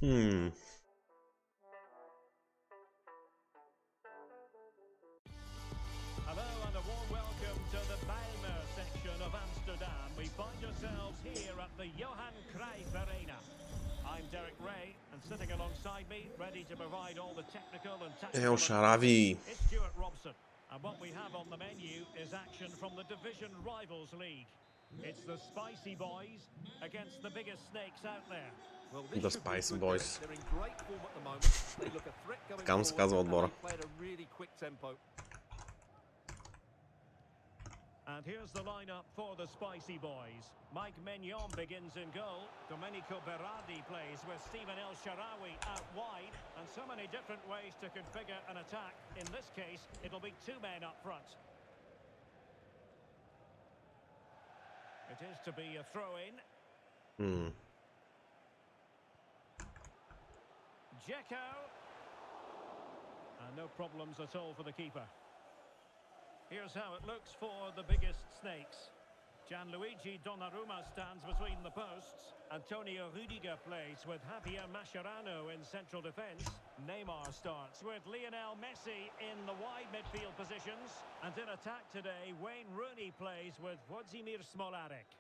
Hmm. Hello and a warm welcome to the Bijlmer section of Amsterdam. We find ourselves here at the Johan Cruijff Arena. I'm Derek Ray, and sitting alongside me, ready to provide all the technical and tactical Sharavi. analysis, it's Stuart Robson. And what we have on the menu is action from the Division Rivals League. It's the Spicy Boys against the biggest snakes out there. Well, this The should be Spicy good, Derek. Boys. They're in great form at the moment. They look a threat going Kamska z forward, and odbora. they play at a really quick tempo. And here's the lineup for the Spicy Boys. Mike Mignon begins in goal. Domenico Berardi plays with Stephen El Shaarawy out wide. And so many different ways to configure an attack. In this case, it'll be two men up front. It is to be a throw-in. Dzeko. And no problems at all for the keeper. Here's how it looks for the biggest snakes. Gianluigi Donnarumma stands between the posts. Antonio Rudiger plays with Javier Mascherano in central defence. Neymar starts with Lionel Messi in the wide midfield positions. And in attack today, Wayne Rooney plays with Włodzimir Smolarek.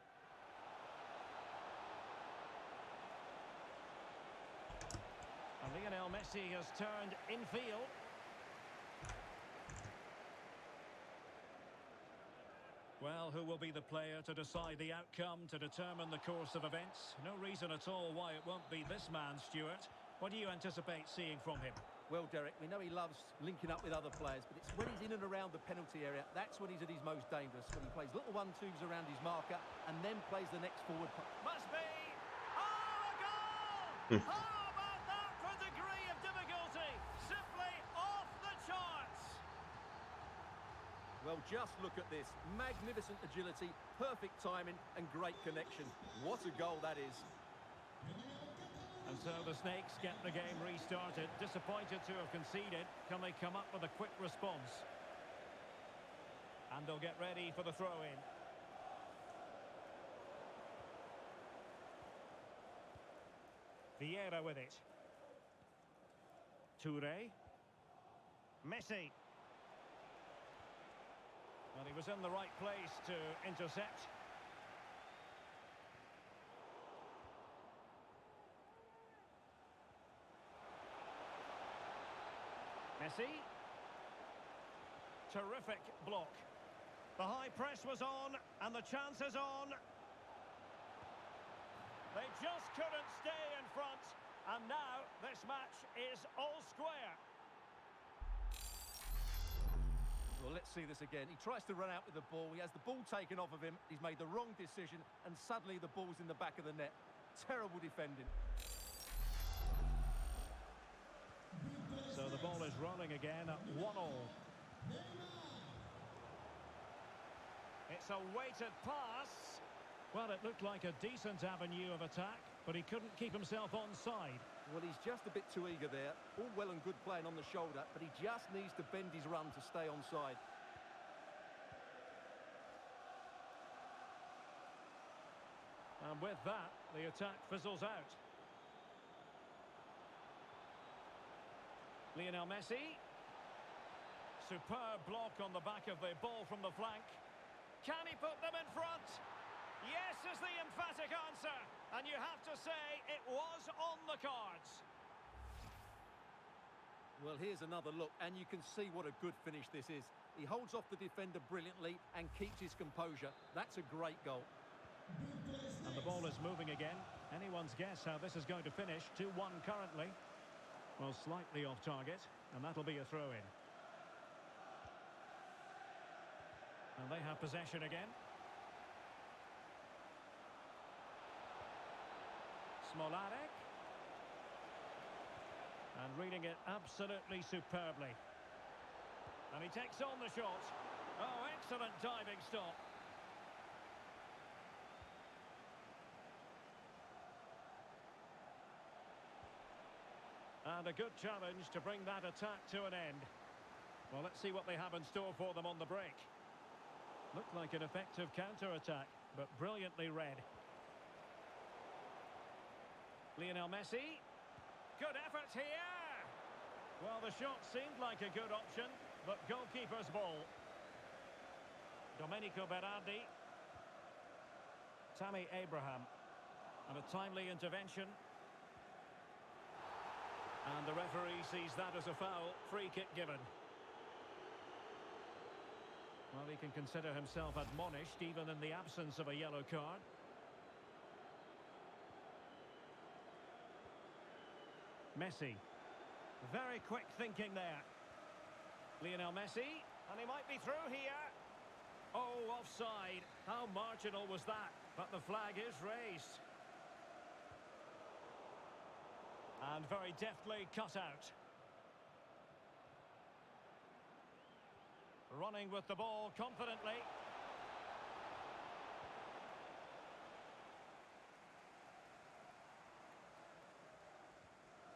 And Lionel Messi has turned infield. Well, who will be the player to decide the outcome, to determine the course of events? No reason at all why it won't be this man, Stuart. What do you anticipate seeing from him? Well, Derek, we know he loves linking up with other players, but it's when he's in and around the penalty area, that's when he's at his most dangerous, when he plays little 1-2s around his marker and then plays the next forward. Must be! Oh, a goal! How about that for degree of difficulty? Simply off the charts! Well, just look at this. Magnificent agility, perfect timing, and great connection. What a goal that is. And so the Snakes get the game restarted. Disappointed to have conceded. Can they come up with a quick response? And they'll get ready for the throw-in. Vieira with it. Touré. Messi. Well, he was in the right place to intercept. Messi. Terrific block. The high press was on, and the chance is on. They just couldn't stay in front, and now this match is all square. Well, let's see this again. He tries to run out with the ball. He has the ball taken off of him. He's made the wrong decision, and suddenly the ball's in the back of the net. Terrible defending. So the ball is rolling again at 1-1. It's a weighted pass. Well, it looked like a decent avenue of attack, but he couldn't keep himself onside. Well, he's just a bit too eager there. All well and good playing on the shoulder, but he just needs to bend his run to stay onside. And with that, the attack fizzles out. Lionel Messi. Superb block on the back of the ball from the flank. Can he put them in front? Yes is the emphatic answer. And you have to say it was on the cards. Well, here's another look, and you can see what a good finish this is. He holds off the defender brilliantly and keeps his composure. That's a great goal. And the ball is moving again. Anyone's guess how this is going to finish. 2-1 currently. Well, slightly off target, and that'll be a throw-in. And they have possession again. Smolarek. And reading it absolutely superbly. And he takes on the shot. Oh, excellent diving stop. And a good challenge to bring that attack to an end. Well, let's see what they have in store for them on the break. Looked like an effective counter-attack, but brilliantly read. Lionel Messi. Good effort here. Well, the shot seemed like a good option, but goalkeeper's ball. Domenico Berardi. Tammy Abraham. And a timely intervention. And the referee sees that as a foul. Free kick given. Well, he can consider himself admonished even in the absence of a yellow card. Messi. Very quick thinking there. Lionel Messi. And he might be through here. Oh, offside. How marginal was that? But the flag is raised. And very deftly cut out. Running with the ball confidently.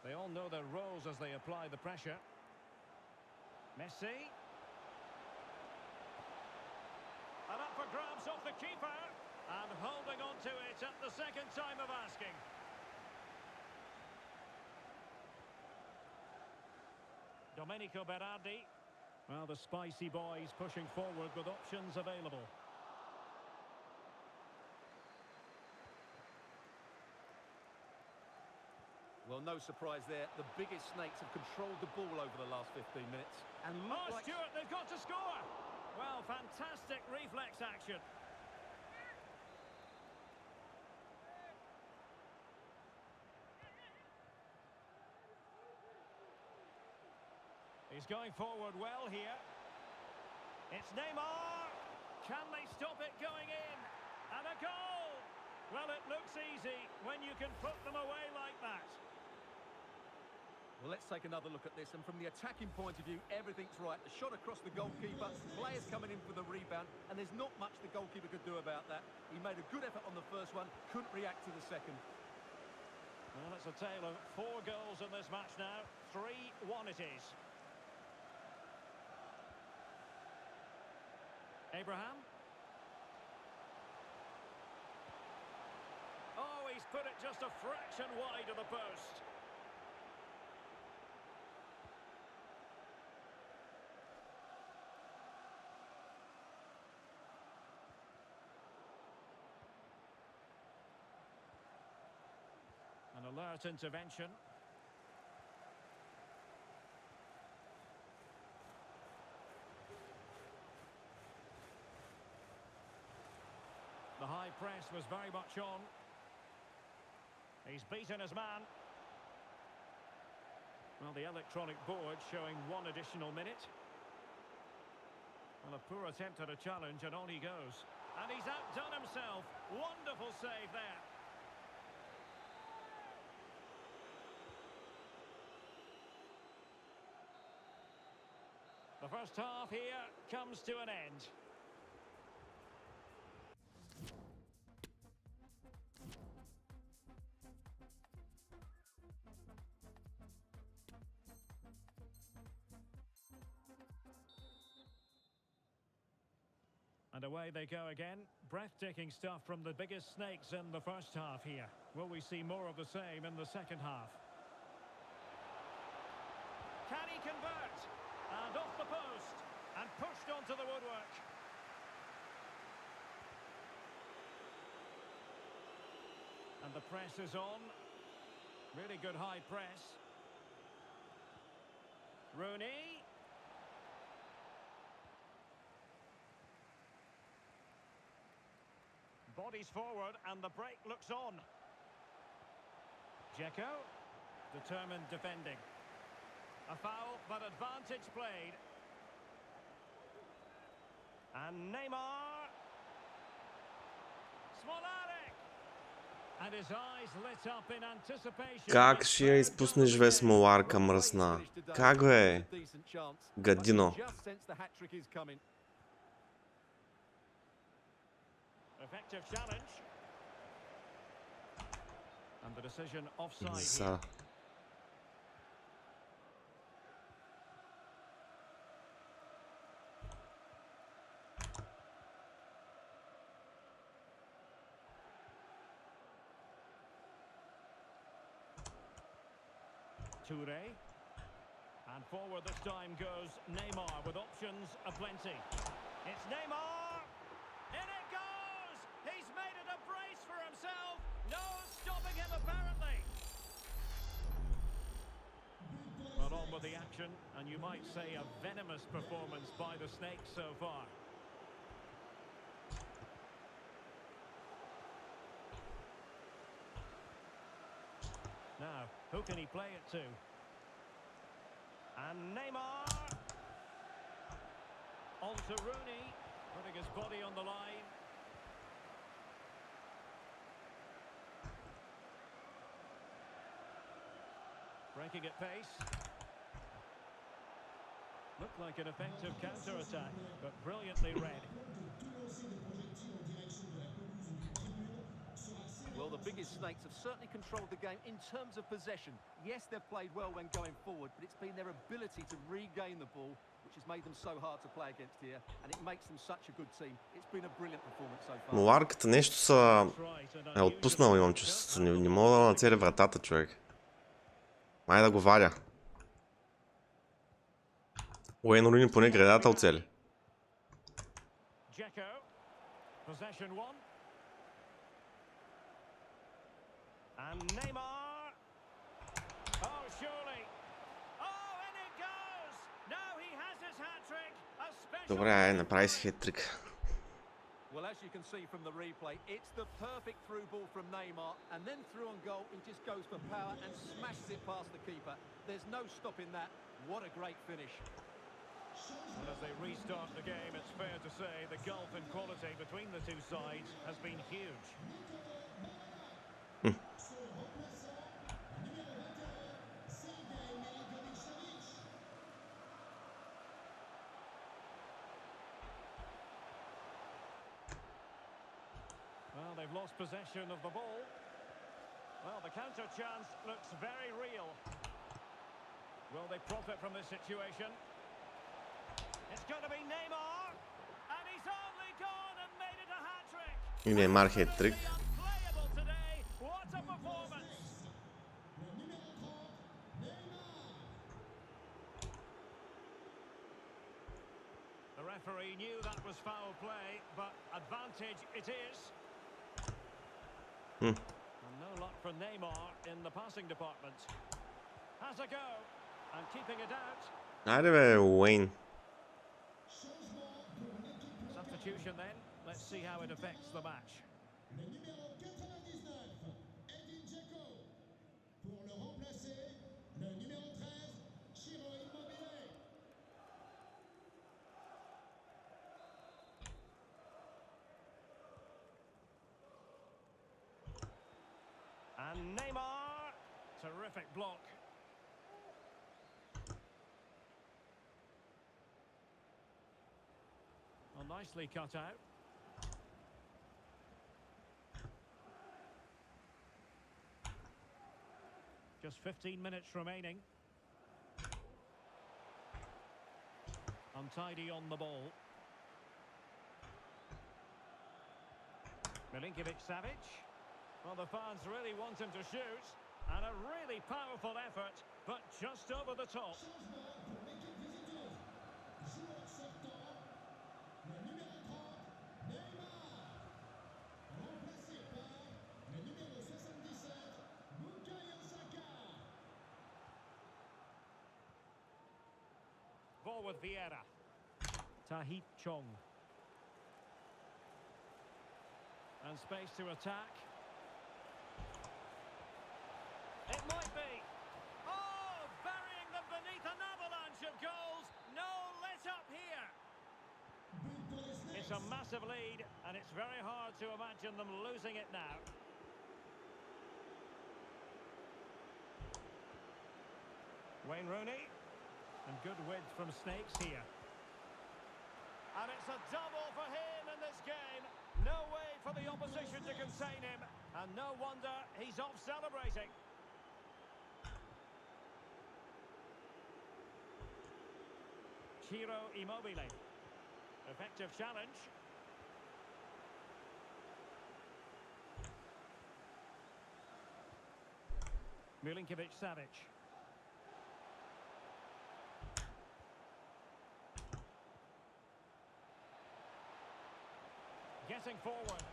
They all know their roles as they apply the pressure. Messi. And up for grabs off the keeper. And holding on to it at the second time of asking. Domenico Berardi. Well, the spicy boys pushing forward with options available. Well, no surprise there. The biggest snakes have controlled the ball over the last 15 minutes. And look like... Stewart, they've got to score! Well, fantastic reflex action. He's going forward well here. It's Neymar. Can they stop it going in? And a goal! Well, it looks easy when you can put them away like that. Well, let's take another look at this. And from the attacking point of view, everything's right. The shot across the goalkeeper, players coming in for the rebound, and there's not much the goalkeeper could do about that. He made a good effort on the first one, couldn't react to the second. Well, it's a tale of 4 goals in this match now. 3-1 it is. Abraham. Oh, he's put it just a fraction wide of the post. An alert intervention. The high press was very much on. He's beaten his man. Well, the electronic board showing 1 additional minute. Well, a poor attempt at a challenge, and on he goes. And he's outdone himself. Wonderful save there. The first half here comes to an end. And away they go again. Breathtaking stuff from the biggest snakes in the first half here. Will we see more of the same in the second half? Can he convert? And off the post. And pushed onto the woodwork. And the press is on. Really good high press. Rooney. Bodies forward and the break looks on. Dzeko, determined defending. A foul, but advantage played. And Neymar. Smolarek. And his eyes lit up in anticipation. Как ще я изпуснеш Весмоларка мръсна? Как бе? Гадино. Effective challenge. And the decision offside За. here. Toure. And forward this time goes Neymar with options aplenty. It's Neymar! In it goes! He's made it a brace for himself! No stopping him apparently! Well, on with the action, and you might say a venomous performance by the Snakes so far. Now, who can he play it to? And Neymar! On to Rooney, putting his body on the line. Breaking at pace. Looked like an effective counter-attack, but brilliantly read. Well, the biggest Snakes have certainly controlled the game in terms of possession. Yes, they've played well when going forward, but it's been their ability to regain the ball which has made them so hard to play against here, and it makes them such a good team. It's been a brilliant performance so far. Муларката нещо са е отпуснал, имам чувство. Не мога да нацеля вратата, човек. Май да го вадя. Уейн Руни поне гредател цели. And Neymar. Oh, surely. Oh, and it goes. Now he has his hat-trick. A special. Добре, направи си хет-трик. Well, as you can see from the replay, it's the perfect through ball from Neymar, and then through on goal, he just goes for power and smashes it past the keeper. There's no stopping that. What a great finish. And as they restart the game, it's fair to say the gulf in quality between the two sides has been huge. Well, they've lost possession of the ball. Well, the counter chance looks very real. Will they profit from this situation? It's going to be Neymar, and he's only gone and made it a hat-trick. И Неймар хет-трик. Unplayable today. What a performance! The referee knew that was foul play, but advantage it is. And no luck for Neymar in the passing department. Has a go, and keeping it out. Айде бе, Уейн. Substitution then. Let's see how it affects the match. And Neymar, terrific block. Well, nicely cut out. Just 15 minutes remaining. Untidy on the ball. Milinkovic-Savic. Well, the fans really want him to shoot. And a really powerful effort, but just over the top. Ball with Vieira. Tahith Chong. And space to attack. It might be. Oh, burying them beneath an avalanche of goals. No let up here. It's a massive lead, and it's very hard to imagine them losing it now. Wayne Rooney. And good width from Snakes here. And it's a double for him in this game. No way for the opposition to contain him. And no wonder he's off celebrating. Ciro Immobile. Effective challenge. Milinkovic-Savic. Getting forward.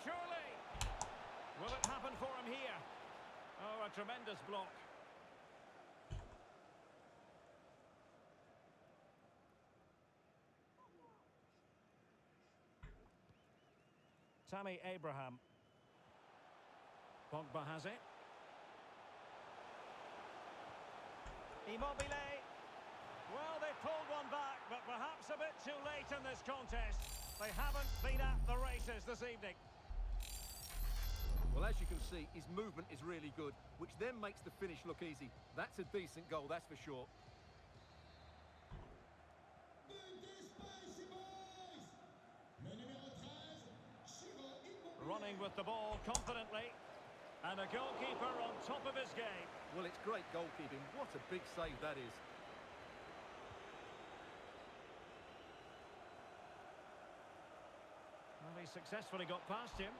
Surely. Will it happen for him here? Oh, a tremendous block. Tammy Abraham. Pogba has it. Immobile. Well, they pulled one back, but perhaps a bit too late in this contest. They haven't been at the races this evening. Well, as you can see, his movement is really good, which then makes the finish look easy. That's a decent goal, that's for sure. Running with the ball confidently. And a goalkeeper on top of his game. Well, it's great goalkeeping. What a big save that is. Well, he successfully got past him.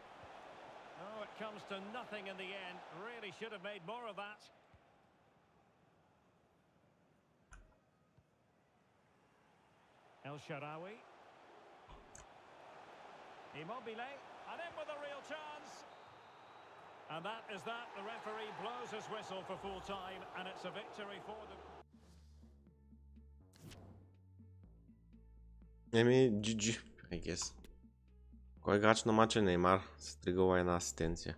Oh, it comes to nothing in the end. Really should have made more of that. El Shaarawy. Immobile. And in with a real chance. And that is that. The referee blows his whistle for full time, and it's a victory for them. GG, I guess. Кой играч на матча Неймар с тригова една асистенция?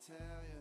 tell you.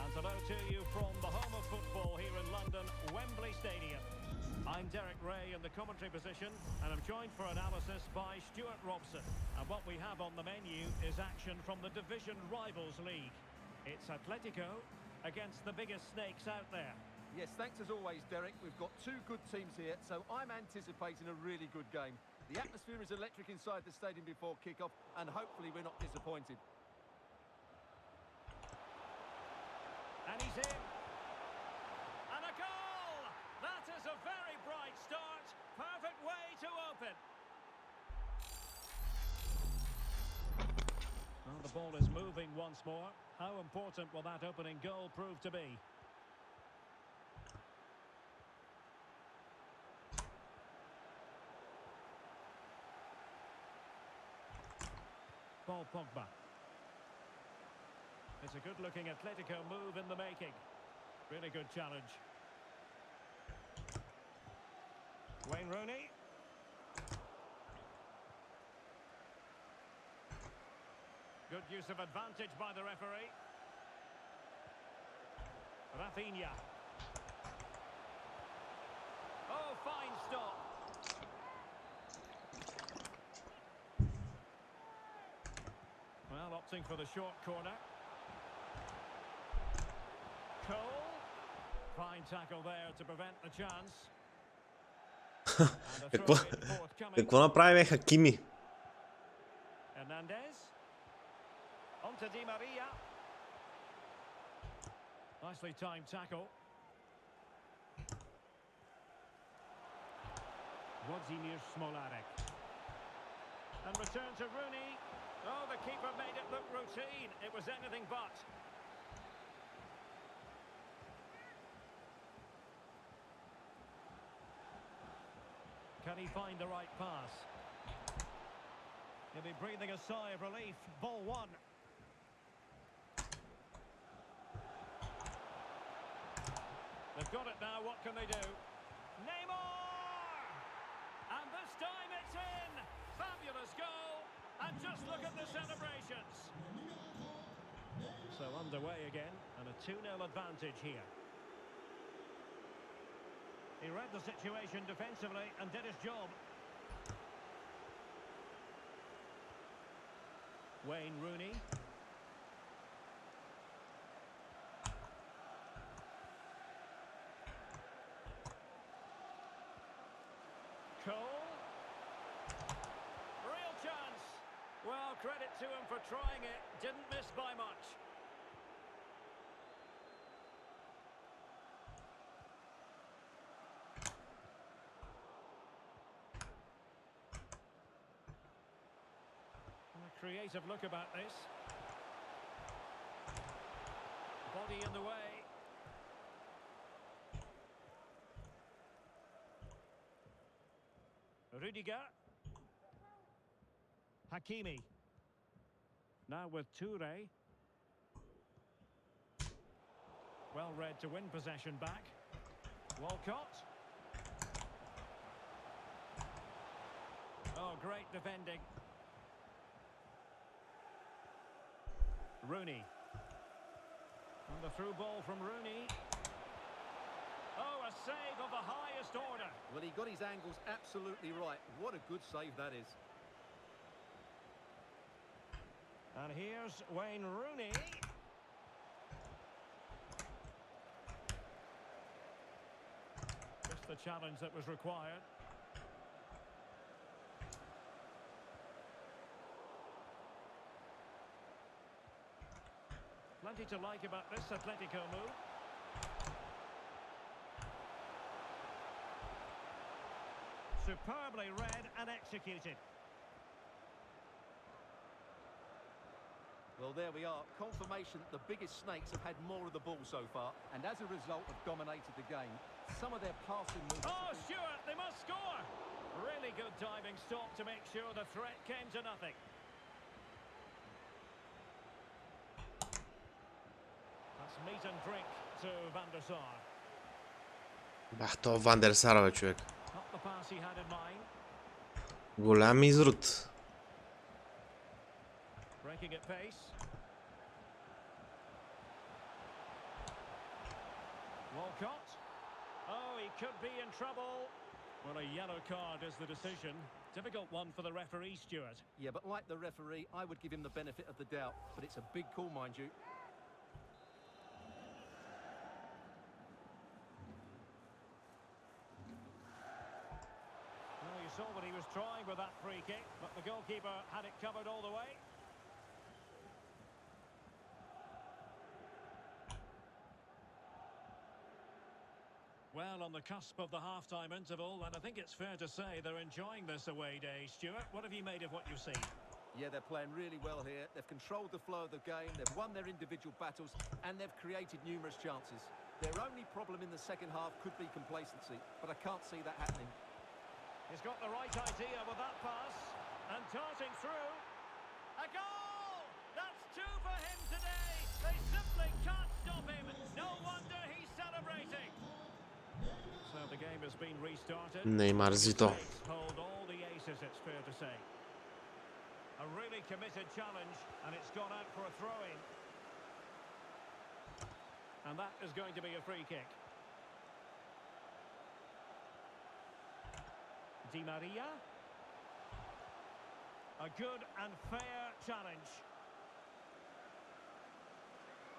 And hello to you from the home of football here in London, Wembley Stadium. I'm Derek Ray in the commentary position, and I'm joined for analysis by Stuart Robson. And what we have on the menu is action from the Division Rivals League. It's Atletico against the biggest snakes out there. Yes, thanks as always, Derek. We've got two good teams here, so I'm anticipating a really good game. The atmosphere is electric inside the stadium before kick-off, and hopefully we're not disappointed. And he's in. And a goal! That is a very bright start. Perfect way to open. Well, the ball is moving once more. How important will that opening goal prove to be? Paul Pogba. It's a good-looking Atletico move in the making. Really good challenge. Wayne Rooney. Good use of advantage by the referee. Rafinha. Oh, fine stop. Well, opting for the short corner. Cole. Fine tackle there to prevent the chance. And a Какво, throw-in forthcoming. какво направи бе Хакими? Hernandez. On to Di Maria. Nicely timed tackle. Włodzimir Smolarek. And return to Rooney. Oh, the keeper made it look routine. It was anything but. Can he find the right pass? He'll be breathing a sigh of relief. Ball one. They've got it now. What can they do? Neymar! And this time it's in. Fabulous goal. And just look at the celebrations. So underway again. And a 2-0 advantage here. He read the situation defensively and did his job. Wayne Rooney. Cole. Real chance. Well, credit to him for trying it. Didn't miss by much. Creative look about this. Body in the way. Rudiger. Hakimi. Now with Toure. Well read to win possession back. Walcott. Oh, great defending. Rooney. And the through ball from Rooney. Oh, a save of the highest order. Well, he got his angles absolutely right. What a good save that is. And here's Wayne Rooney. Just the challenge that was required. Plenty to like about this Atletico move. Superbly read and executed. Well, there we are. Confirmation that the biggest snakes have had more of the ball so far, and as a result have dominated the game. Some of their passing moves... Oh, Stuart, they must score! Really good diving stop to make sure the threat came to nothing. That's meat and drink to Van der Sar. Бах, то Ван дер Сар, бе, човек. Not the pass he had in mind. Голям изрод. Breaking at pace. Walcott. Oh, he could be in trouble. Well, a yellow card is the decision. Difficult one for the referee, Stuart. Yeah, but like the referee, I would give him the benefit of the doubt. But it's a big call, mind you. Well, you saw what he was trying with that free kick, but the goalkeeper had it covered all the way. Well, on the cusp of the half-time interval, and I think it's fair to say they're enjoying this away day. Stuart, what have you made of what you've seen? Yeah, they're playing really well here. They've controlled the flow of the game, they've won their individual battles, and they've created numerous chances. Their only problem in the second half could be complacency, but I can't see that happening. He's got the right idea with that pass, and darting through. A goal! That's two for him today. They simply can't stop him. No wonder he's celebrating. So the game has been restarted. Neymar Zito. Hold all the aces, it's fair to say. A really committed challenge, and it's gone out for a throw-in. And that is going to be a free kick. Di Maria. A good and fair challenge.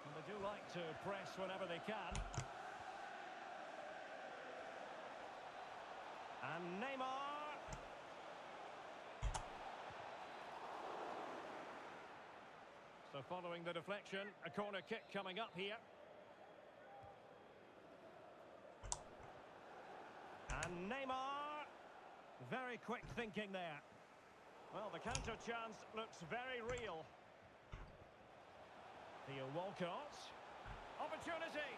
And they do like to press whenever they can. And Neymar. So following the deflection, a corner kick coming up here. And Neymar. Very quick thinking there. Well, the counter chance looks very real. Theo Walcott. Opportunity.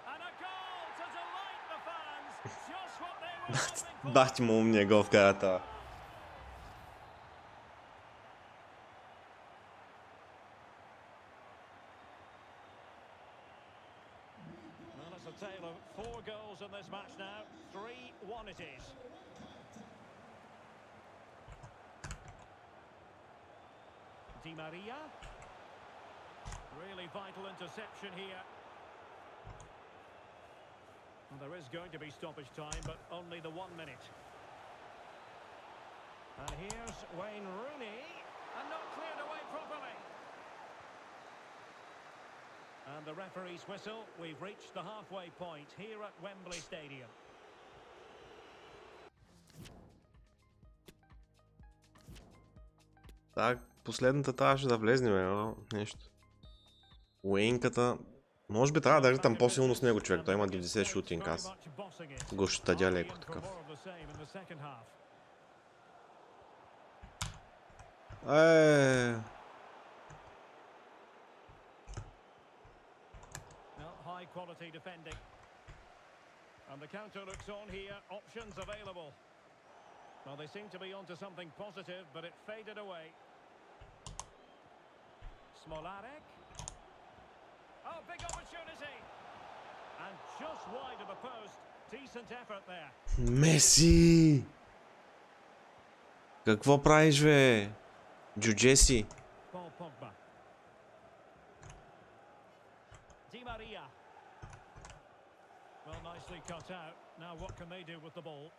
And a goal to delight the fans. Just what they were hoping for. Бах ти му умния гол в карата. Well, it's a tale of 4 goals in this match now. 3-1 it is. Di Maria. Really vital interception here. Well, there is going to be stoppage time, but only the 1 minute. And here's Wayne Rooney. And not cleared away properly. And the referee's whistle. We've reached the halfway point here at Wembley Stadium. Так, последната трябваше да влезне, бе, но нещо. Уейнката... Може би трябва да ритам по-силно с него, човек. Той има 90 шутинг, аз го ще тъдя леко такъв. High quality defending. And the counter looks on here. Options available. Well, they seem to be onto something positive, but it faded away. Smolarek. Oh, big opportunity. And just wide of the post. Decent effort there. Меси! Какво правиш, бе? Джуджеси. Paul Pogba. Maria. Well, nicely cut out. Now what can they do with the ball?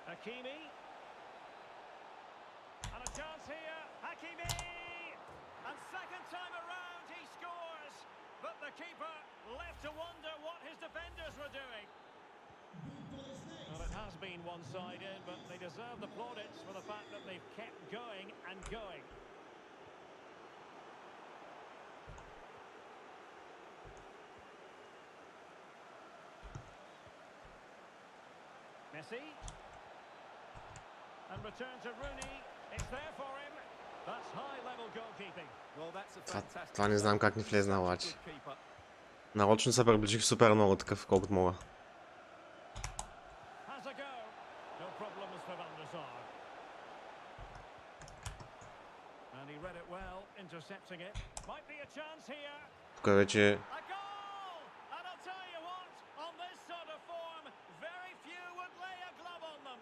Hakimi. And a chance here. Hakimi! And second time around he scores. But the keeper left to wonder what his defenders were doing. Well, it has been one-sided, but they deserve the plaudits for the fact that they've kept going and going. Messi. And return to Rooney. It's there for him. That's high-level goalkeeping. Well, that's a fantastic. Това не знам как не влезна обаче. Нарочно се приближих супер много такъв, колкото мога. Has a go. No problems for Van der Sar. And he read it well, intercepting it. Might be a chance here. Тук вече A goal! And I'll tell you what, on this sort of form, very few would lay a glove on them.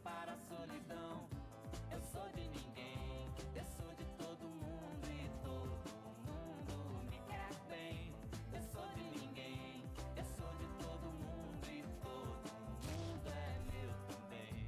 Para a solidão, eu sou de ninguém, eu sou de todo mundo e todo mundo me quer bem. Eu sou de ninguém, eu sou de todo mundo e todo mundo é meu também.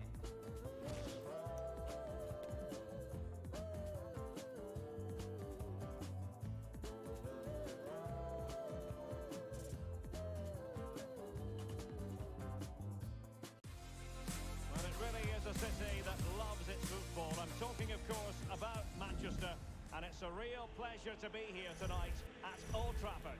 Well, it really is a city that loves its football. I'm talking, of course, about Manchester, and it's a real pleasure to be here tonight at Old Trafford.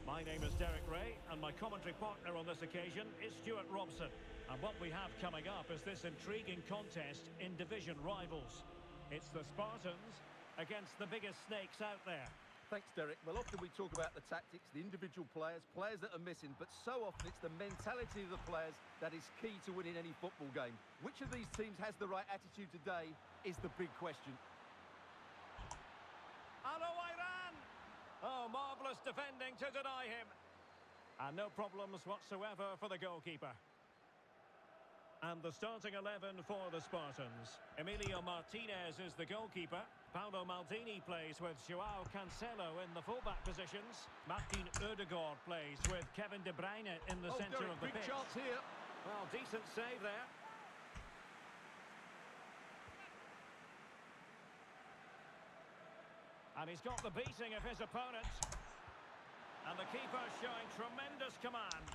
My name is Derek Ray, and my commentary partner on this occasion is Stuart Robson. And what we have coming up is this intriguing contest in division rivals. It's the Spartans against the biggest snakes out there. Thanks, Derek. Well, often we talk about the tactics, the individual players, players that are missing, but so often it's the mentality of the players that is key to winning any football game. Which of these teams has the right attitude today is the big question. Iran! Oh, marvellous defending to deny him. And no problems whatsoever for the goalkeeper. And the starting 11 for the Spartans. Emilio Martinez is the goalkeeper. Paolo Maldini plays with Joao Cancelo in the fullback positions. Martin Odegaard plays with Kevin De Bruyne in the centre Derek, of the big pitch. chance here. Well, decent save there. And he's got the beating of his opponent. And the keeper showing tremendous command.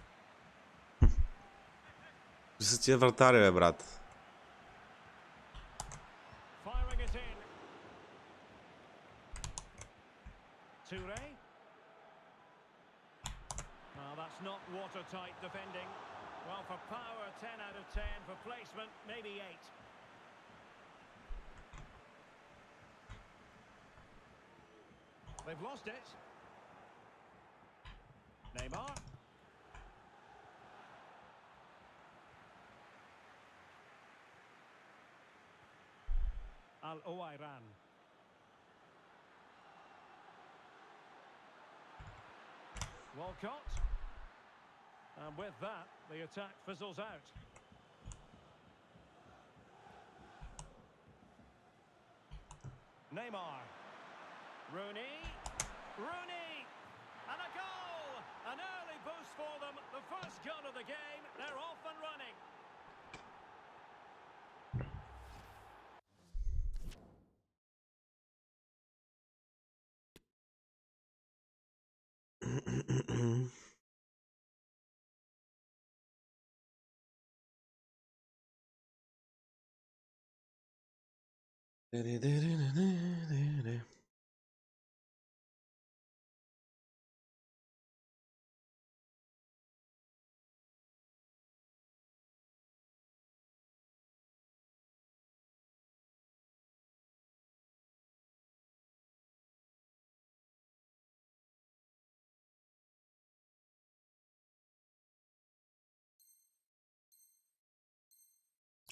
Са тия вратари, бе, брат. Firing it in. Toure. Well, that's not watertight defending. Well, for power, 10 out of 10. For placement, maybe 8. They've lost it. Neymar. Al-Owairan. Walcott. And with that, the attack fizzles out. Neymar. Rooney. Rooney! And a goal! An early boost for them. The first goal of the game. They're off and running.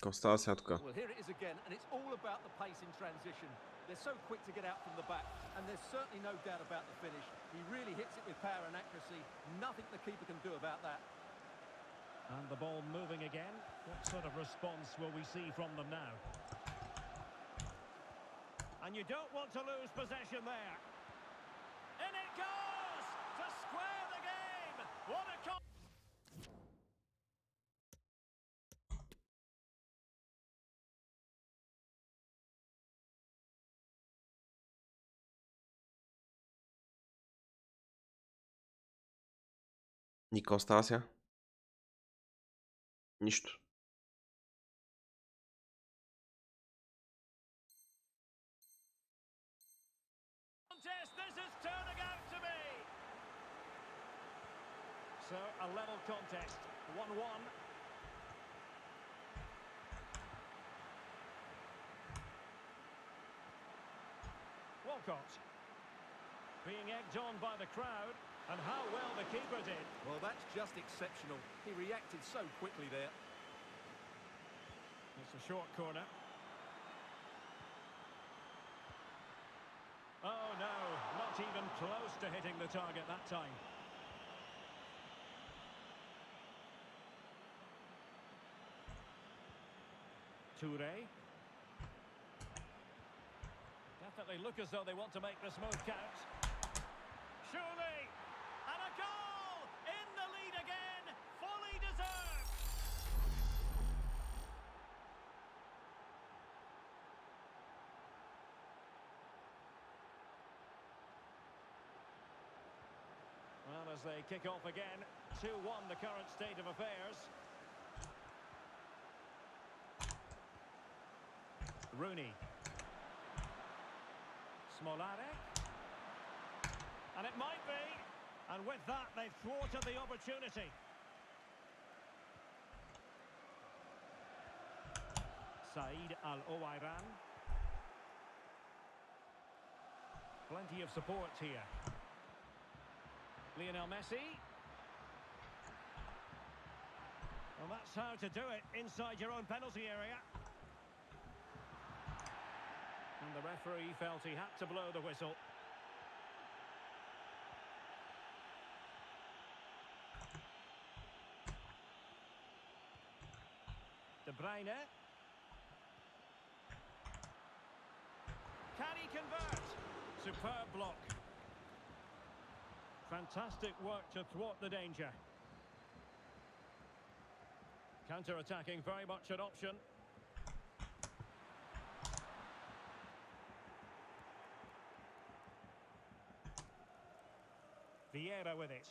Какво става сега тук? Well, here it is again, and it's all about the pace in transition. They're so quick to get out from the back, and there's certainly no doubt about the finish. He really hits it with power and accuracy. Nothing the keeper can do about that. And the ball moving again. What sort of response will we see from them now? And you don't want to lose possession there. In it goes! To square the game! What a... И какво става сега? Нищо. This is turning out to be. So, a level contest. 1-1. Walcott. Being egged on by the crowd. And how well the keeper did. Well, that's just exceptional. He reacted so quickly there. It's a short corner. Oh no, not even close to hitting the target that time. Toure. Definitely look as though they want to make this move count. Surely! And a goal! In the lead again! Fully deserved! Well, as they kick off again, 2-1 the current state of affairs. Rooney. Smolarek. And it might be. And with that, they've thwarted the opportunity. Said Al-Owairan. Plenty of support here. Lionel Messi. Well, that's how to do it inside your own penalty area. And the referee felt he had to blow the whistle. De Bruyne. Can he convert? Superb block. Fantastic work to thwart the danger. Counter-attacking, very much an option. Vieira with it.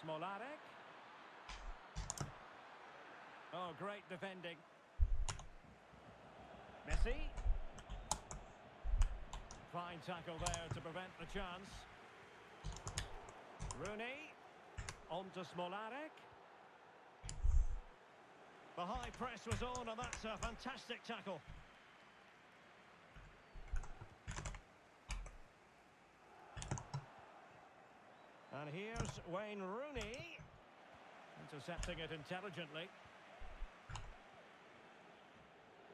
Smolarek. Oh, great defending. Messi. Fine tackle there to prevent the chance. Rooney. On to Smolarek. The high press was on, and that's a fantastic tackle. And here's Wayne Rooney. Intercepting it intelligently.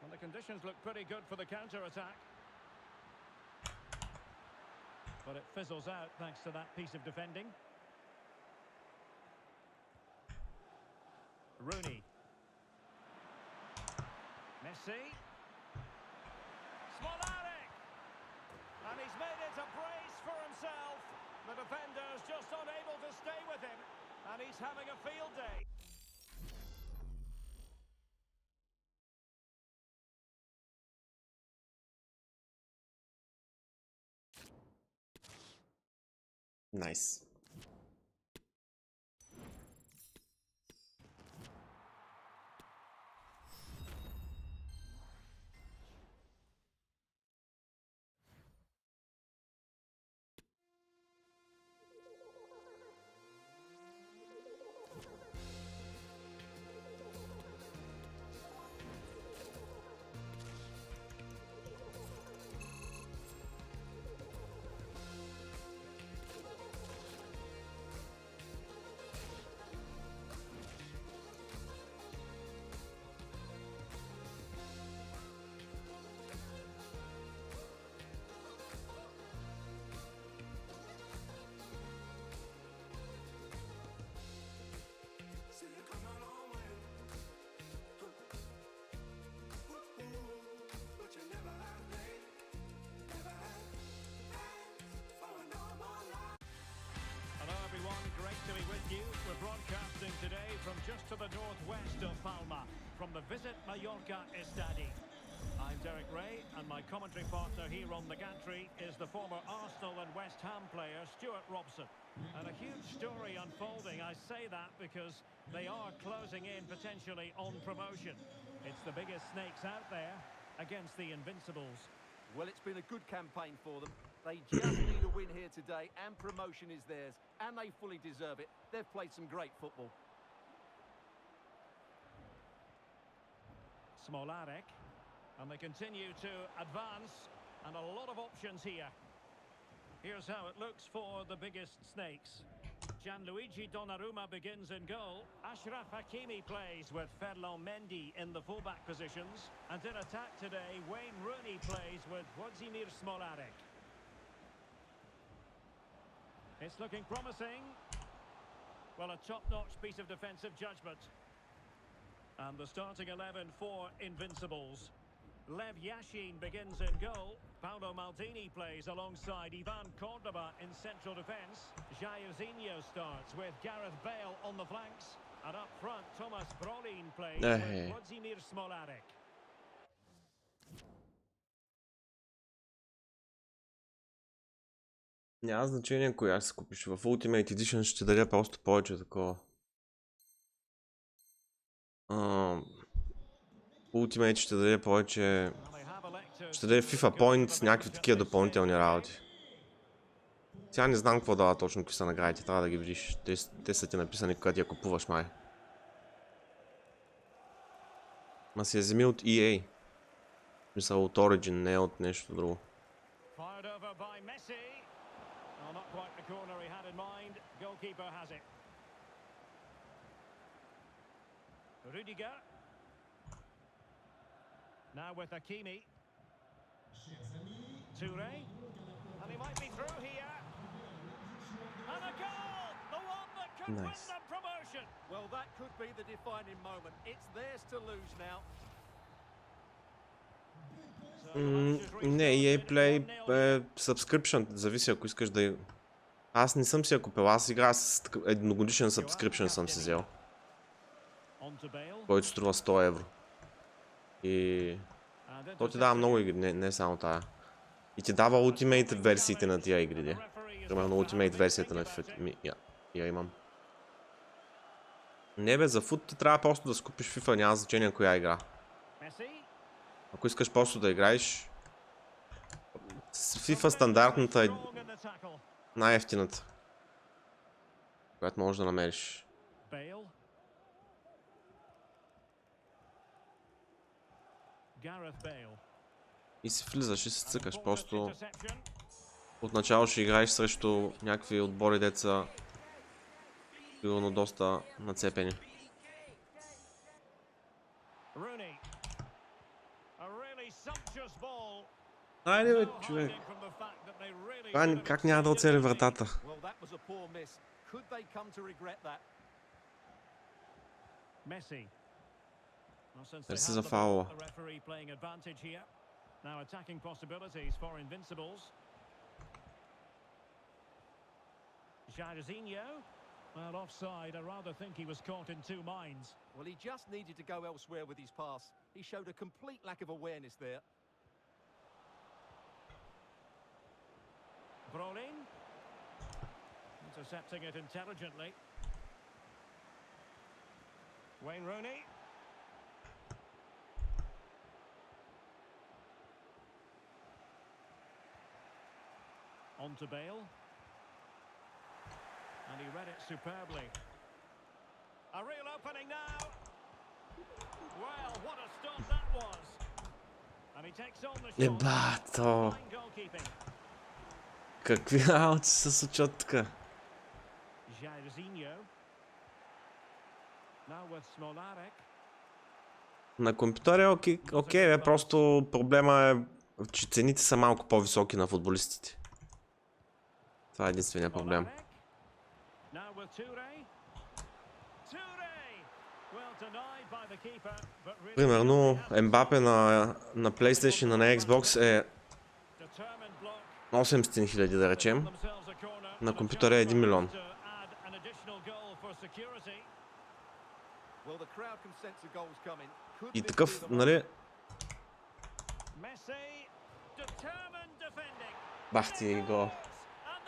And the conditions look pretty good for the counter-attack. But it fizzles out thanks to that piece of defending. Rooney. Messi. Smolarek. And he's made it a brace for himself. The defender's just unable to stay with him. And he's having a field day. Nice. to the northwest of Palma from the Visit Mallorca Estadi. I'm Derek Ray, and my commentary partner here on the gantry is the former Arsenal and West Ham player Stuart Robson. And a huge story unfolding. I say that because they are closing in potentially on promotion. It's the biggest snakes out there against the Invincibles. Well, it's been a good campaign for them. They just need a win here today, and promotion is theirs, and they fully deserve it. They've played some great football. Smolarek, and they continue to advance, and a lot of options here. Here's how it looks for the biggest snakes. Gianluigi Donnarumma begins in goal. Ashraf Hakimi plays with Ferland Mendy in the fullback positions. And in attack today, Wayne Rooney plays with Włodzimir Smolarek. It's looking promising. Well, a top-notch piece of defensive judgment. And the starting 11 for Invincibles. Lev Yashin begins in goal. Paolo Maldini plays alongside Ivan Cordoba in central defence. Jairzinho starts with Gareth Bale on the flanks. And up front, Thomas Brolin plays with Włodzimir Smolarek. Няма значение коя си купиш. В Ultimate Edition ще даде просто повече такова. Ultimate ще даде повече... Ще даде FIFA Points, някакви такива допълнителни работи. Сега не знам какво дава точно, какви са наградите, трябва да ги видиш. Те са ти написани, когато я купуваш, май. Ма си я вземи от EA. Мисля от Origin, не от нещо друго. Rudiger. Now with Hakimi. Toure. And he might be through here. And a goal! The one that could win them promotion. Well, that could be the defining moment. It's theirs to lose now. Не, EA Play е subscription, зависи ако искаш да... Аз не съм си я купил, аз играя с едногодишен subscription съм си взел. Който струва 100 евро. И... То ти дава много игри, не само тая. И ти дава Ultimate версиите на тия игри. Примерно Ultimate версията на FIFA. Я имам. Не бе, за фут трябва просто да скупиш FIFA, няма значение коя игра. Ако искаш просто да играеш... FIFA стандартната е най-ефтината, която можеш да намериш. И си влизаш и си цъкаш, просто отначало ще играеш срещу някакви отбори, деца сигурно доста нацепени. Айде бе, човек. Това как няма да оцели вратата? Мерси за фаула. Now attacking possibilities for Invincibles. Jairzinho. Well, offside. I rather think he was caught in two minds. Well, he just needed to go elsewhere with his pass. He showed a complete lack of awareness there. Brolin. Intercepting it intelligently. Wayne Rooney. On to Bale. And he read it superbly. A real opening now. Well, what a stop that was. And he takes on the shot. Ебато. Какви работи се случват така? Jairzinho. Now with Smolarek. На компютъра е окей, бе, просто проблема е, че цените са малко по-високи на футболистите. Това е единствения проблем. Примерно, Мбапе на PlayStation, на Xbox е 800 000, да речем. На компютъра е 1 милион. Well, the crowd can sense the goal's coming. Could И this такъв, be the нали, Messi, determined defending. бах ти гол. And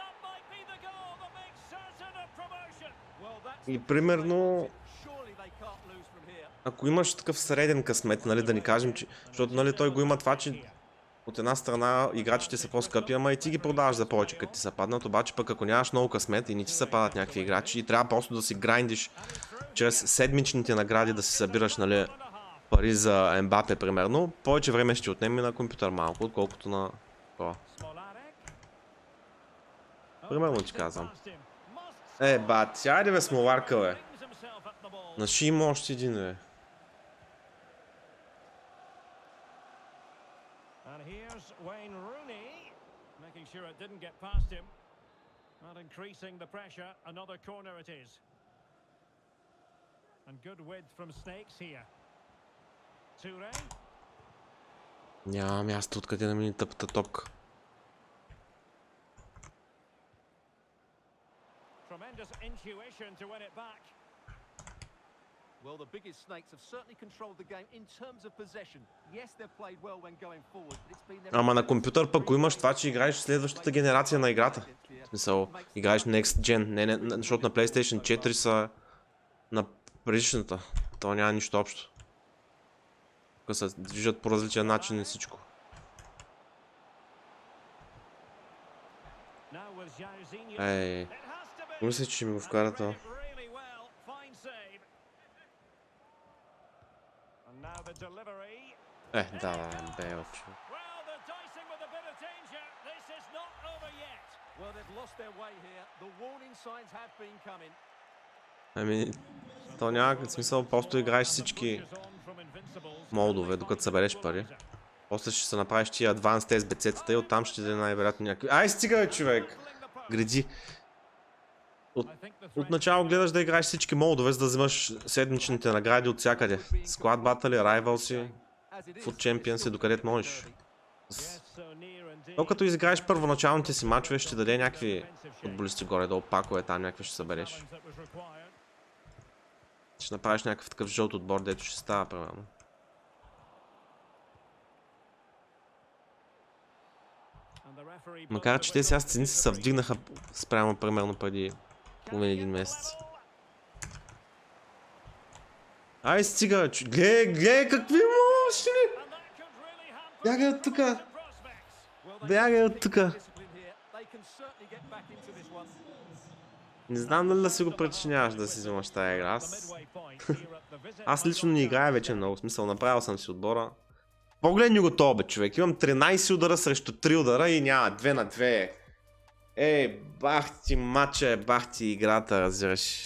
that might be the goal that makes certain of promotion. Well, that's И the примерно, surely they can't lose from here. ако имаш такъв среден късмет, нали, да ни кажем, че, защото, нали, той го има това, че от една страна играчите са по-скъпи, ама и ти ги продаваш за повече, като ти са паднат, обаче пък ако нямаш много късмет и не ти се падат някакви играчи и трябва просто да си грайндиш чрез седмичните награди да си събираш, нали, пари за Ембапе, примерно, повече време ще отнеме на компютър малко, отколкото на това. Примерно ти казвам. Бати, айде бе, смоларка, бе. Наши има още един, бе. And here's Wayne Rooney, making sure it didn't get past him. Not increasing the pressure. Another corner it is. And good width from Snakes here. Toure. Няма място откъде да мини тъпата топка. Tremendous intuition to win it back. Well, the biggest snakes have certainly controlled the game in terms of possession. Yes, they've played well when going forward, but it's been their... Ама на компютър пък го имаш това, че играеш следващата генерация на играта. В смисъл, играеш Next Gen, не, защото на PlayStation 4 са на предишната. То няма нищо общо. Тук се движат по различен начин и всичко. Мисля, че ще ми го вкара това. Да, бе, очи. Ами, то няма смисъл, просто играеш всички молдове, докато събереш пари. После ще се направиш тия Advanced SBC-тата и оттам ще даде най-вероятно някакви... Ай, стига, бе, човек! Гради. Отначало гледаш да играеш всички молдове, за да вземаш седмичните награди от всякъде. Squad Battle, Rivals, Foot Champions и докъдето можеш. Но като изиграеш първоначалните си мачове, ще даде някакви футболисти горе-долу, пакове, там някакви ще събереш. Ще направиш някакъв такъв жълт отбор, дето ще става, примерно. Макар че те сега сценици се вдигнаха спрямо примерно преди половин един месец. Ай, стига, гледай какви мощни! Бягай от тука! Бягай от тука! Не знам дали да си го причиняваш да си взимаш тази игра. Аз лично не играя вече много, смисъл, направил съм си отбора. Погледни го това, бе, човек. Имам 13 удара срещу 3 удара и няма 2 на 2. Ей, бах ти матча, бах ти играта, разбираш.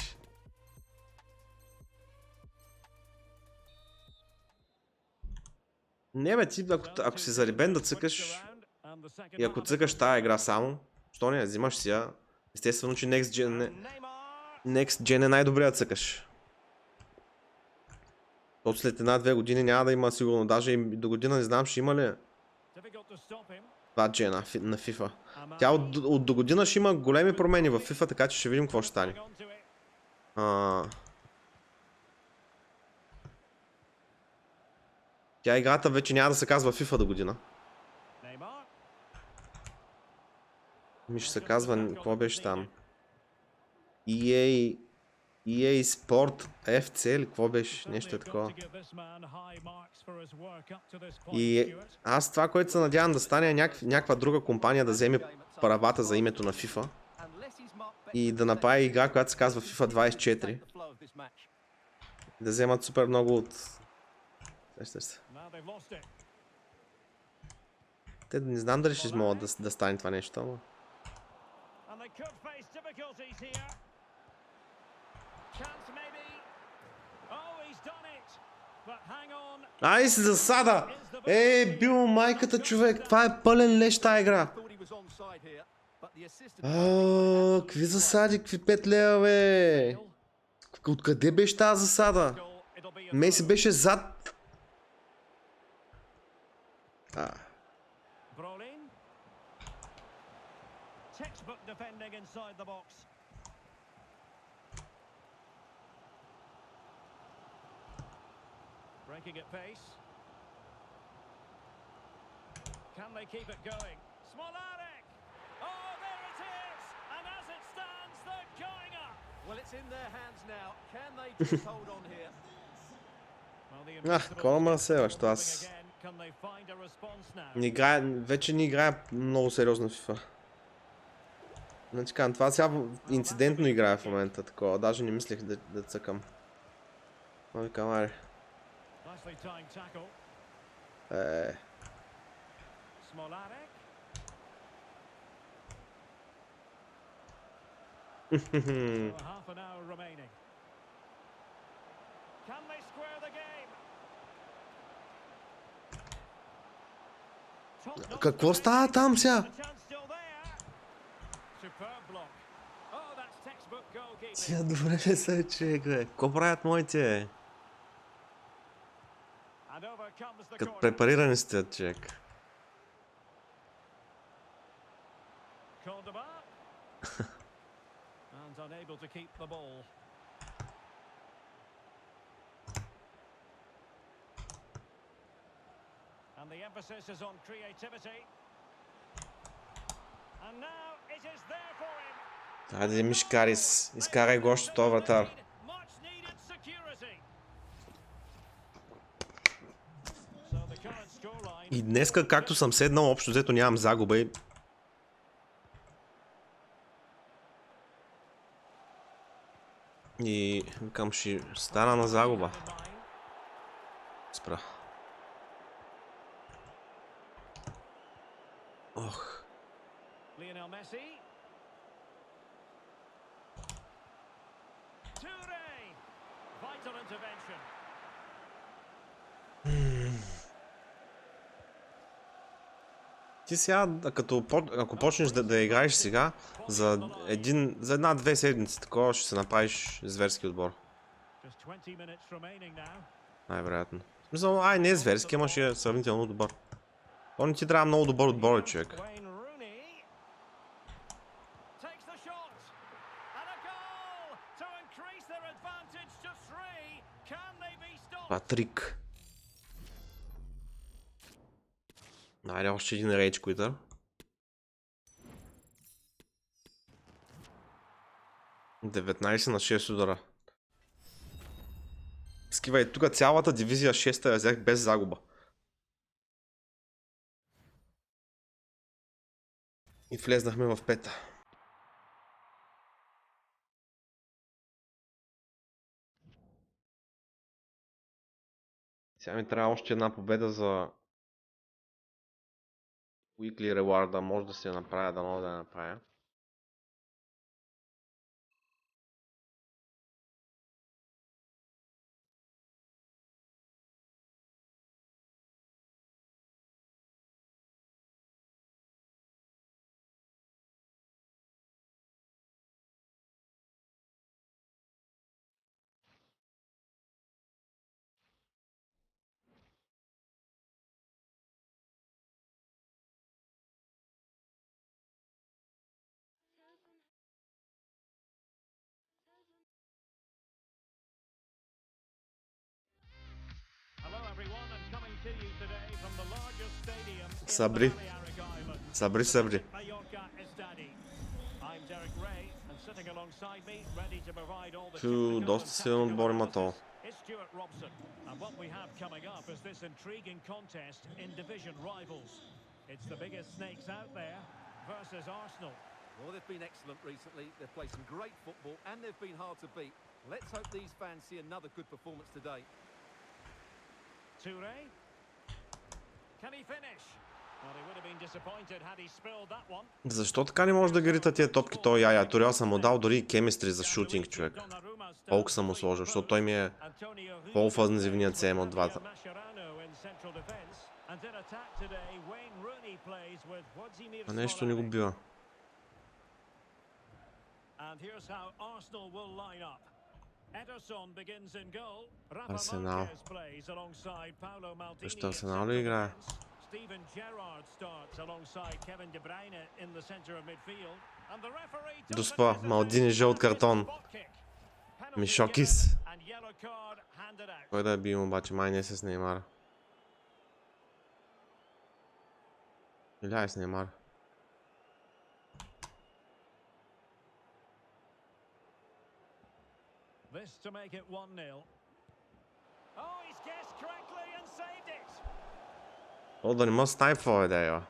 Не, бе, ти, ако си зарибен да цъкаш и ако цъкаш тази игра само, що не, взимаш си я. Естествено, че Next Gen е най-добрият цъкаш. От след 1-2 години няма да има сигурно, даже и до година не знам ще има ли 2 джена на FIFA. Тя от до година ще има големи промени в FIFA, така че ще видим какво ще стане. Тя играта вече няма да се казва FIFA до година. Ми ще се казва, какво беше там? EA Sport FC или какво беше? Нещо е такова. И аз това, което се надявам да стане е някаква друга компания да вземе правата за името на FIFA и да направи игра, която се казва FIFA 24. Да вземат супер много от... Те не знам дали ще могат да стане това нещо, ама... Ай си засада! Бил майката, човек! Това е пълен леш тая игра! Какви засади, какви 5 лева, бе! Откъде беше тази засада? Меси беше зад! Breaking at pace. Can they keep it going? Smolarek! Oh, there it is! And as it stands, they're going up! Well, it's in their hands now. Can they just hold on here? Колма се, защо аз не играя, вече не играя много сериозно FIFA. Значи казвам, това сега инцидентно играя в момента такова, даже не мислех да цъкам. Ой, камари. Какво става там сега? Сега добре ли са, човек, бе? Какво правят моите? Като препарирани сте, човек. And the emphasis is on creativity. And now it is there for him. Хайде, Мишкарис, изкарай го още този вратар. И днеска, както съм седнал, общо взето нямам загуба и викам, ще стана на загуба. Спра. Ох. Lionel Messi. Toure. Vital intervention. Ти сега, ако почнеш да играеш сега, за една-две седмици такова ще се направиш зверски отбор. Най-вероятно. В смисъл, не е зверски, ама ще е сравнително добър. То не ти трябва много добър отбор, човек. Патрик. Айде, още един рейдж куитър. (19 на 6 удара. Скивай, тук цялата дивизия 6-та я взех без загуба. И влезнахме в 5-та. Сега ми трябва още една победа за Weekly Reward, може да се направя, да мога да я направя. Sabri. Доста силен отбор има то. And what we have coming up is this intriguing contest in division rivals. It's the biggest snakes out there versus Arsenal. Well, they've been excellent recently. They've played some great football and they've been hard to beat. Let's hope these fans see another good performance today. Toure. Can he finish? Well, he would have been disappointed had he spilled that one. Защо така не може да ги рита тия топки той яя? Турел съм му дал дори и кемистри за шутинг, човек. Полк съм му сложил, защото той ми е по-офанзивният цем от двата. А нещо не го бива. Арсенал. Защо Арсенал ли играе? Доспа, Малдини жълт картон. Мишокис. And yellow card handed out. Кой да е бил обаче, май не с Неймар. Или ай с Неймар. This to make it 1-0. Oh, he's guessed correctly and saved it. О, да не може снайпва, да е.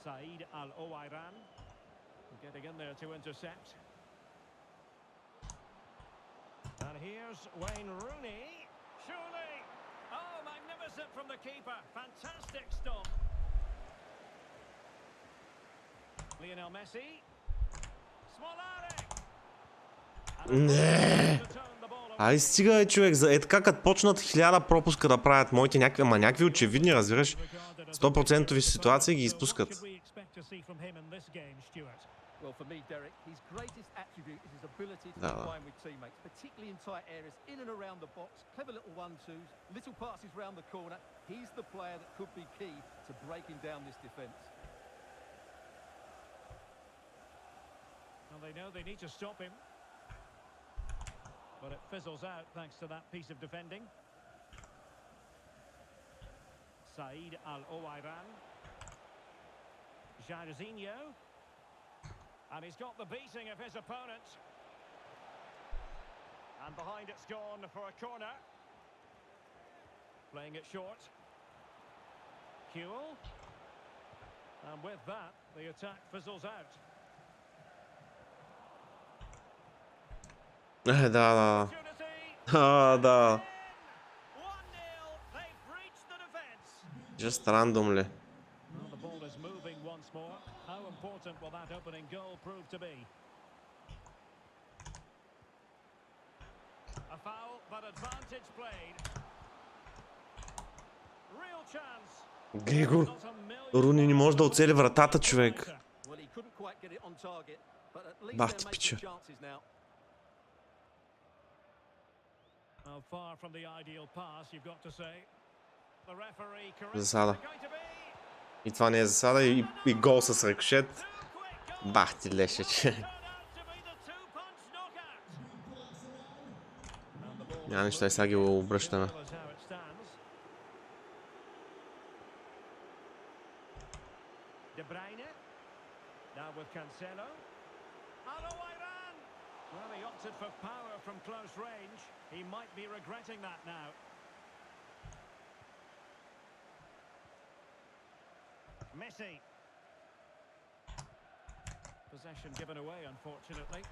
Saeed Al-Owairan getting in there to intercept. And here's Wayne Rooney. Surely. Oh, magnificent from the keeper. Fantastic stop. Lionel Messi. Smolarek. Не. Ай стига, човек, е така като почнат 1000 пропуска да правят моите някакви очевидни, разбираш, 100% ситуации ги изпускат. Well, for me, Derek, his greatest attribute is his ability to No. combine with teammates, particularly in tight areas, in and around the box. Clever little 1-2s, little passes round the corner. He's the player that could be key to breaking down this defence. Well, they know they need to stop him. But it fizzles out thanks to that piece of defending. Saeed Al-Owairan. Jairzinho. And he's got the beating of his opponent. And behind it's gone for a corner. Playing it short. Kewell. And with that, the attack fizzles out. Да. Да. 1-0, they've breached the defense. Just randomly. Well, the ball is moving once more. How important will that opening goal prove to be? A foul, but advantage played. Real chance. Григо, Not a million Руни не може да оцели вратата, човек. Well, he couldn't quite get it on target, but at least Бах they're ти making пича. chances now. Well, far from the ideal pass, you've got to say. The referee Засада. corrects going to be. И това не е засада и гол с рикошет. Too quick goal. Бах ти леше, че. Turned out to be the two-punch knockout. And the ball Няма нищо, сега ги обръщаме. is how it stands. De Bruyne. Now with Cancelo. Al-Owairan. Well, he opted for power from close range. He might be regretting that now. Messi. Possession given away, unfortunately.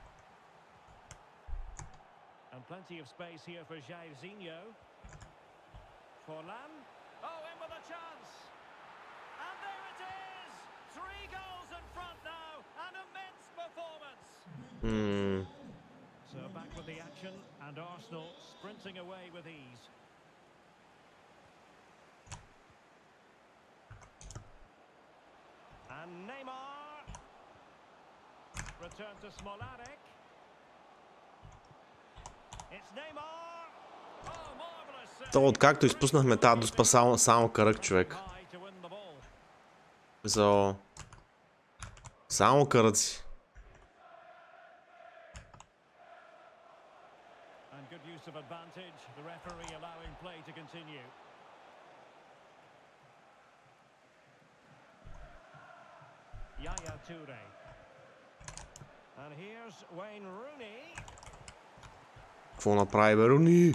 And plenty of space here for Jairzinho. Forlan. Oh, in with a chance. And there it is! 3 goals in front now. An immense performance. So back with the action, and Arsenal sprinting away with ease. And Neymar. Return to Smolarek. It's Neymar. Oh, marvelous save. То откакто изпуснахме тази доспа само кръг, човек. High to win the ball. За... Само кръци. And good use of advantage. The referee allowing play to continue. Yaya Toure. And here's Wayne Rooney. Какво направи, бе, Руни?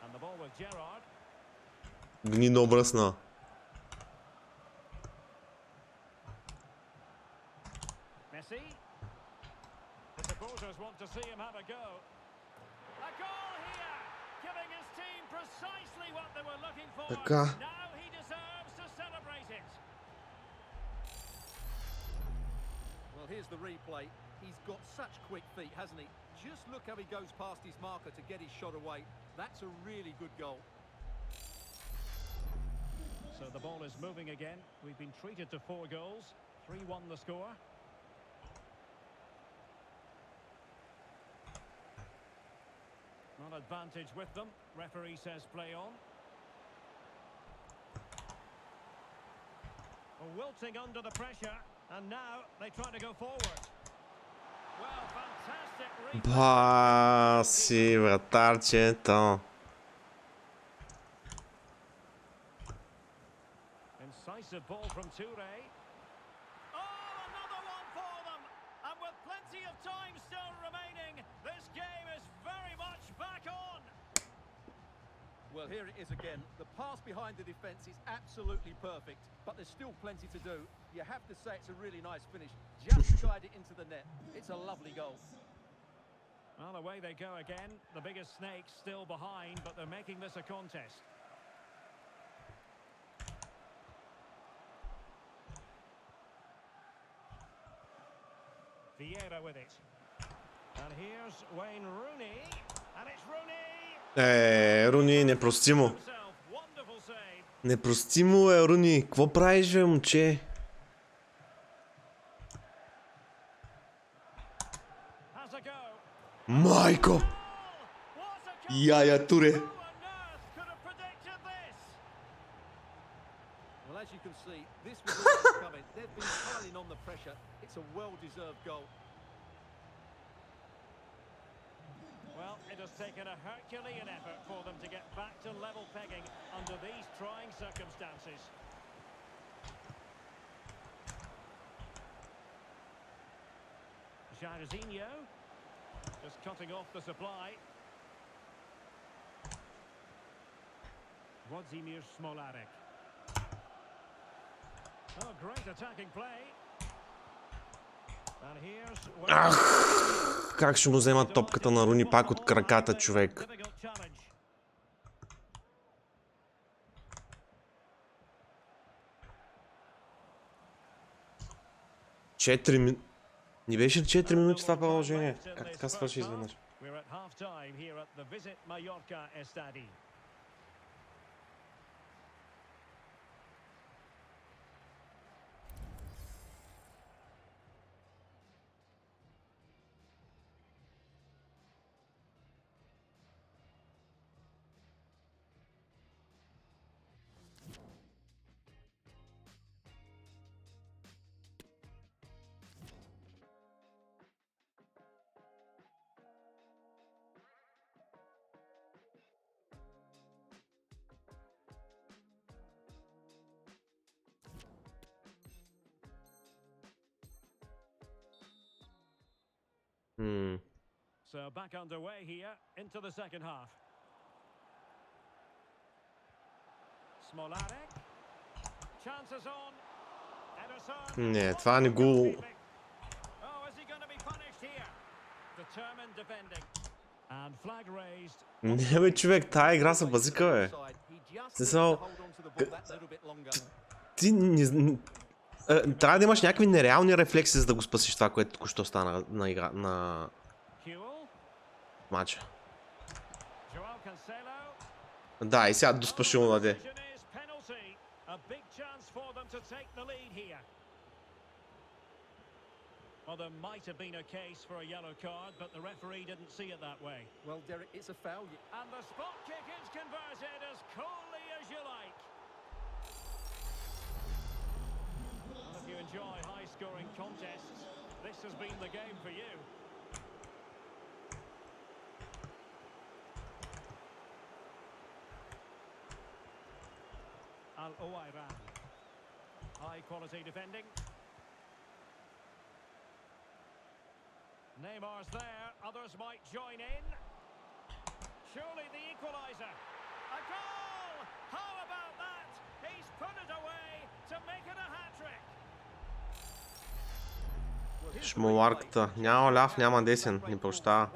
And the ball with Gerrard. Гнидо бръсна. Messi. The supporters want to see him have a go. A goal here, giving his team precisely what they were looking for. Така. Now he deserves to celebrate it. Well, here's the replay. He's got such quick feet, hasn't he? Just look how he goes past his marker to get his shot away. That's a really good goal. So the ball is moving again. We've been treated to 4 goals. 3-1 the score. Not advantage with them. Referee says play on. Wilting under the pressure, and now they try to go forward. Well, fantastic. Ба, си, вратарчето. Incisive ball from Toure. Oh, another one for them. And with plenty of time still remaining, this game is very much back on. Well, here it is again. The pass behind the defence is absolutely perfect, but there's still plenty to do. You have to say it's a really nice finish. Just to guide it into the net. It's a lovely goal. Well, away they go again. The biggest snakes still behind, but they're making this a contest. Vieira with it. And here's Wayne Rooney. And it's Rooney. Руни, непростимо. Himself. Wonderful save. Непростимо е, Руни. Какво правиш, бе, момче? Has a go. Майко! What a Яя, туре. Who on earth could have predicted this? Well, as you can see, this was always coming. They've been piling on the pressure. It's a well-deserved goal. Well, it has taken a Herculean effort for them to get back to level pegging under these trying circumstances. Jairzinho just cutting off the supply. Włodzimierz Smolarek. Oh, great attacking play. And here's Ах, как ще му вземат топката на Руни пак от краката, човек. difficult challenge. Не беше 4 минути това продължение. Как така свърши изведнъж? We're at half time here at the Visit Mallorca Estadi. So back underway here into the second half. Smolarek. Chances on. Ederson. Не, това не го... Oh, is he going to be punished here? Determined defending. And flag raised. Не, бе, човек, тая игра са базика, бе. Смисъл... Ти не... Трябва да имаш някакви нереални рефлекси, за да го спасиш това, което току-що стана на игра... на... матча. Да, и сега доспаши му даде. Well, there might have been a case for a yellow card, but the referee didn't see it that way. Well, Derek, it's a foul. And the spot kick is converted as coolly as you like. Well, if you enjoy high-scoring contests, this has been the game for you. Al-Owairan. High-quality defending. Neymar's there, others might join in. Surely the equaliser. A goal! How about that? He's put it away to make it a hat-trick. Шмоларката. Няма ляв, няма десен. Не прощава.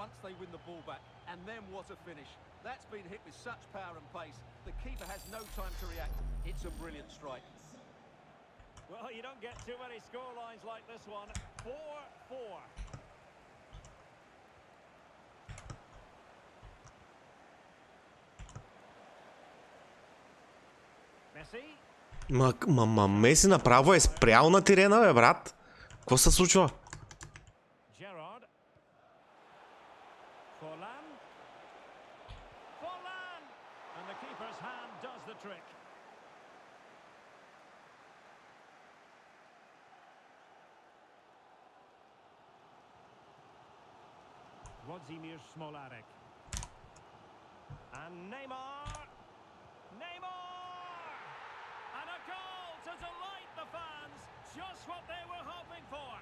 And then what a finish. That's been hit with such power and pace. The keeper has no time to react. It's a brilliant strike. Well, you don't get too many scorelines like this one. 4-4. Меси направо е спрял на терена, бе, брат. Какво се случва? Włodzimir Smolarek. And Neymar. Neymar! And a goal to delight the fans. Just what they were hoping for.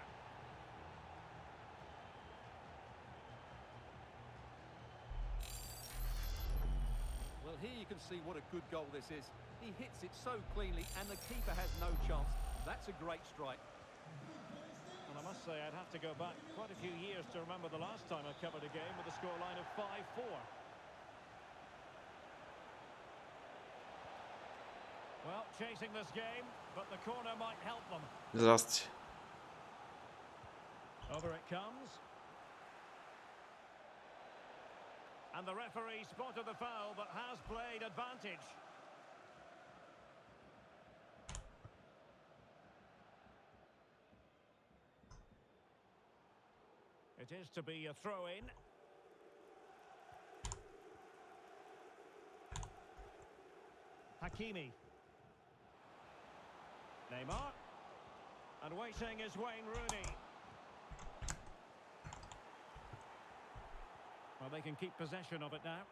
Well, here you can see what a good goal this is. He hits it so cleanly and the keeper has no chance. That's a great strike. And I must say, I'd have to go back quite a few years to remember the last time I covered a game with a scoreline of 5-4. Well, chasing this game, but the corner might help them. Здрасте. Over it comes. And the referee spotted the foul, but has played advantage. It is to be a throw-in. Hakimi. Neymar. And waiting is Wayne Rooney. Well, they can keep possession of it now.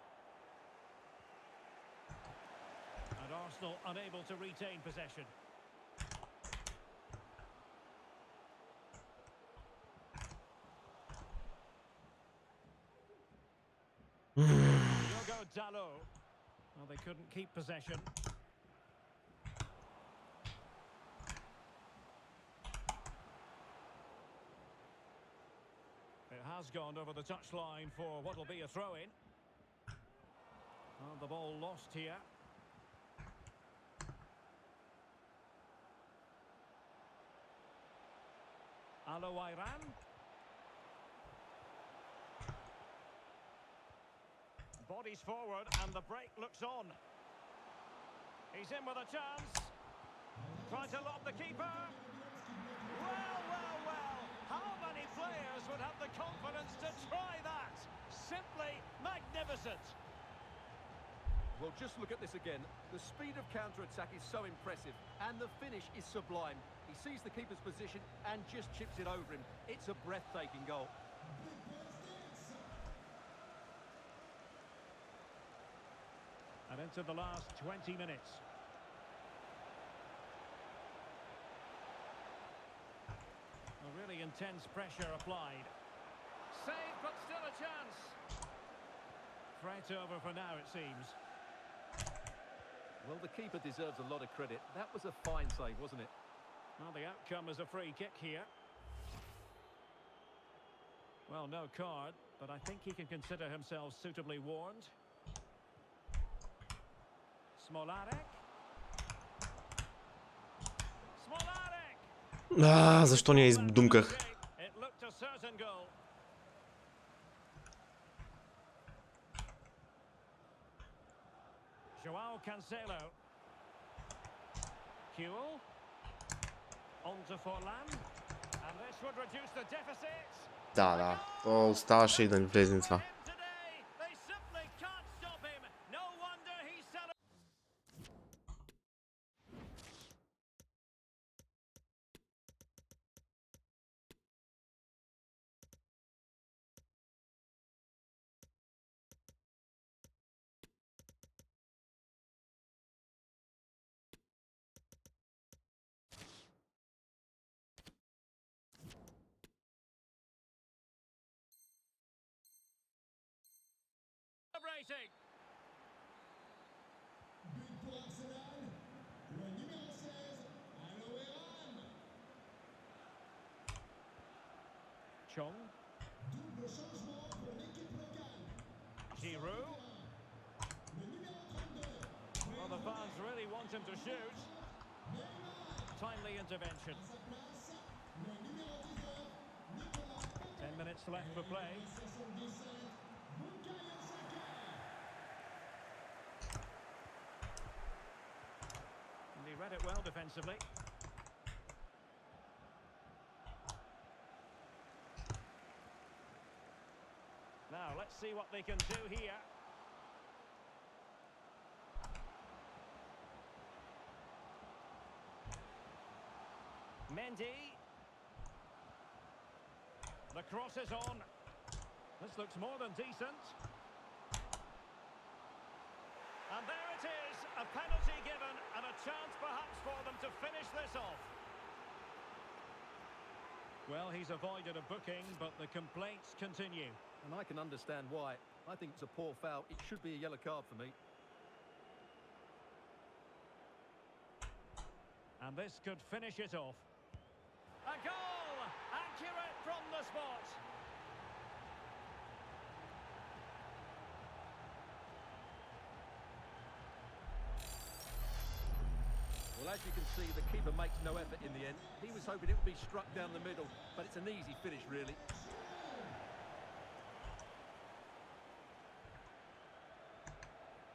And Arsenal unable to retain possession. Diogo Dalot. Well, they couldn't keep possession. It has gone over the touchline for what will be a throw-in. Well, the ball lost here. Alouairan. Bodies forward and the break looks on. He's in with a chance. Trying to lob the keeper. Well, well, well. How many players would have the confidence to try that? Simply magnificent. Well, just look at this again. The speed of counter-attack is so impressive, and the finish is sublime. He sees the keeper's position and just chips it over him. It's a breathtaking goal. And into the last 20 minutes. A really intense pressure applied. Save, but still a chance. Threat over for now, it seems. Well, the keeper deserves a lot of credit. That was a fine save, wasn't it? Well, the outcome is a free kick here. Well, no card, but I think he can consider himself suitably warned. Smolarek. Smolarek! Защо не я издумках? It looked a certain goal. Joao Cancelo. Huel. On to Forlan. And this would reduce the deficit. Да. То оставаше и да не влезе това. They simply can't stop him. No wonder he's celebrating. Chong. Giroud. Well, the fans really want him to shoot. Timely intervention. 10 minutes left for play. And he read it well defensively. Now, let's see what they can do here. Mendy. The cross is on. This looks more than decent. And there it is, a penalty given and a chance perhaps for them to finish this off. Well, he's avoided a booking, but the complaints continue. And I can understand why. I think it's a poor foul. It should be a yellow card for me. And this could finish it off. A goal! Accurate from the spot. Well, as you can see, the keeper makes no effort in the end. He was hoping it would be struck down the middle, but it's an easy finish, really.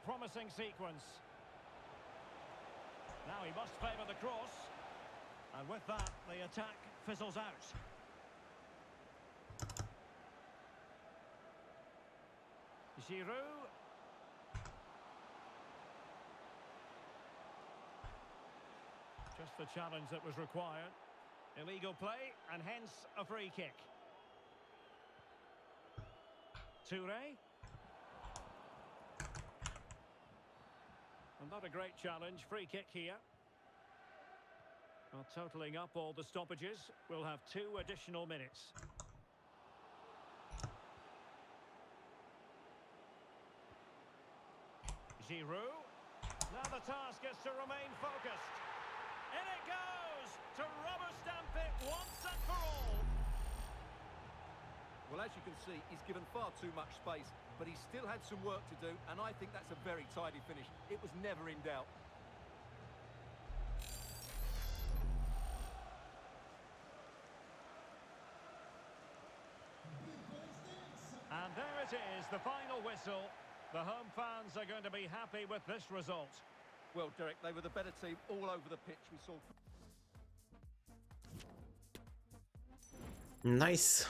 Promising sequence. Now he must favour the cross. And with that, the attack fizzles out. Giroud. Just the challenge that was required. Illegal play, and hence a free kick. Touré. And not a great challenge, free kick here. Well, totalling up all the stoppages, we'll have 2 additional minutes. Giroud. Now the task is to remain focused. In it goes! To rubber stamp it once and for all. Well, as you can see, he's given far too much space, but he still had some work to do, and I think that's a very tidy finish. It was never in doubt. And there it is, the final whistle. The home fans are going to be happy with this result. Well, Derek, they were the better team all over the pitch. We saw... Nice.